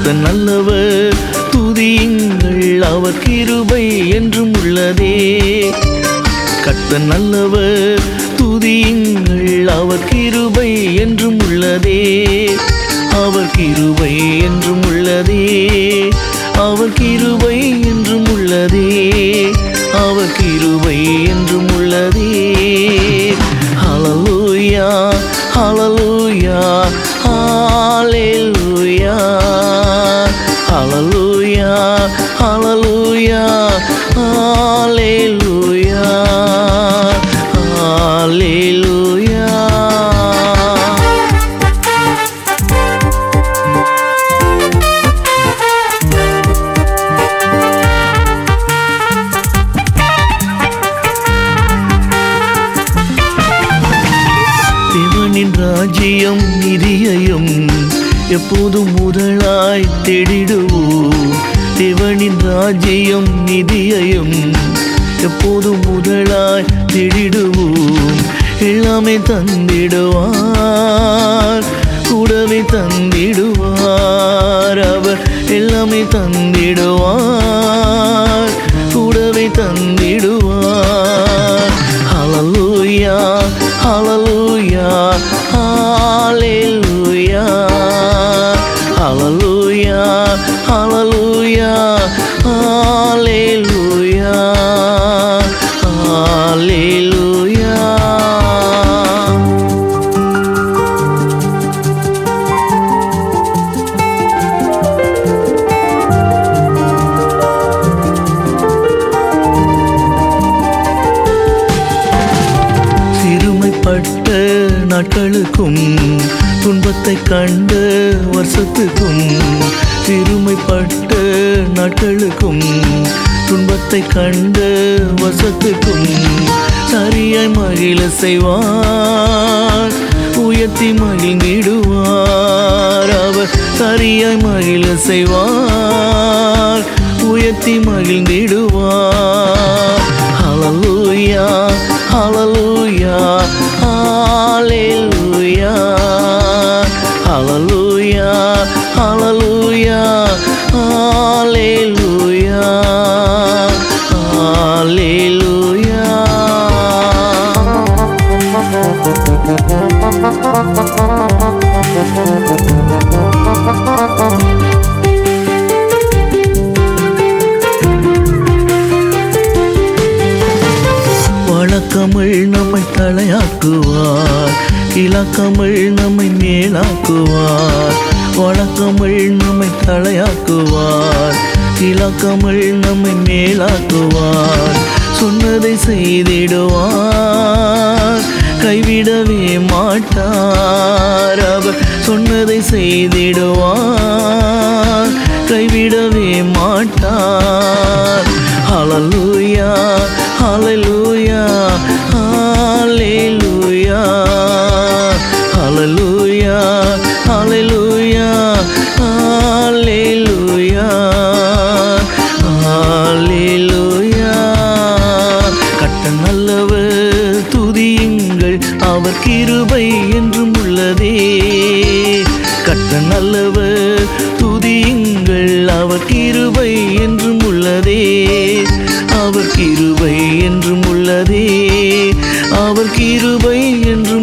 கர்த்தர் நல்லவர் துதியுங்கள், அவர் கிருபை என்றும் உள்ளதே. கர்த்தர் நல்லவர் துதியுங்கள், அவர் கிருபை என்றும் உள்ளதே. அவர் கிருபை என்றும் உள்ளதே, அவர் கிருபை என்றும் உள்ளதே, அவர் கிருபை என்றும் உள்ளதே. ஹல்லேலூயா ஹல்லேலூயா ஹல்லேலூயா ஹல்லேலூயா ஹல்லேலூயா ஹல்லேலூயா ஹல்லேலூயா. தேவனின் ராஜ்யம் நிதியையும் எப்போதும் முதலாய் தேடிடுவோம். தேவனின் ராஜ்யம் நிதியையும் எப்போதும் முதலாய் தேடிடுவோம். எல்லாமே தந்திடுவார், கூடவே தந்திடுவார். அவர் எல்லாமே தந்திடுவார், கூடவே தந்திடுவார். ஹல்லேலூயா ஹல்லேலூயா ஹல்லேலூயா ஹல்லேலூயா ஹல்லேலூயா ஹல்லேலூயா ஹல்லேலூயா. சிறுமைப்பட்ட நாட்களுக்கும் துன்பத்தை கண்ட வருஷத்துக்கும், சிறுமைப்பட்ட நாட்களுக்கும் துன்பத்தை கண்ட வருஷத்துக்கும் சரியாய் மகிழ செய்வார், உயர்த்தி மகிழ்ந்திடுவார். அவர் சரியாய் மகிழ செய்வார், உயர்த்தி மகிழ்ந்திடுவார். ஹல்லேலூயா ஹல்லேலூயா ஹல்லேலூயா ஹல்லேலூயா ஹல்லேலூயா ஹல்லேலூயா ஹல்லேலூயா. வழக்கமிழ் நம்மை தலையாக்குவார், இலக்கமிழ் நம்மை மேலாக்குவார். வழக்கமிழ் நம்மை தலையாக்குவார், இலக்கமிழ் நம்மை மேலாக்குவார். சொன்னதை செய்திடுவார், கைவிடவே மாட்டார். அவர் சொன்னதை செய்திடுவார், கைவிடவே மாட்டார். ஹல்லேலூயா ஹல்லேலூயா ஹல்லேலூயா ஹல்லேலூயா ஹல்லேலூயா ஹல்லேலூயா ஹல்லேலூயா. கர்த்தர் நல்லவர் துதியுங்கள், அவர் கிருபை என்றும் உள்ளதே. கர்த்தர் நல்லவர் துதியுங்கள், அவர் கிருபை என்றும் உள்ளதே. அவர் கிருபை என்றும் உள்ளதே, அவர் கிருபை என்றும்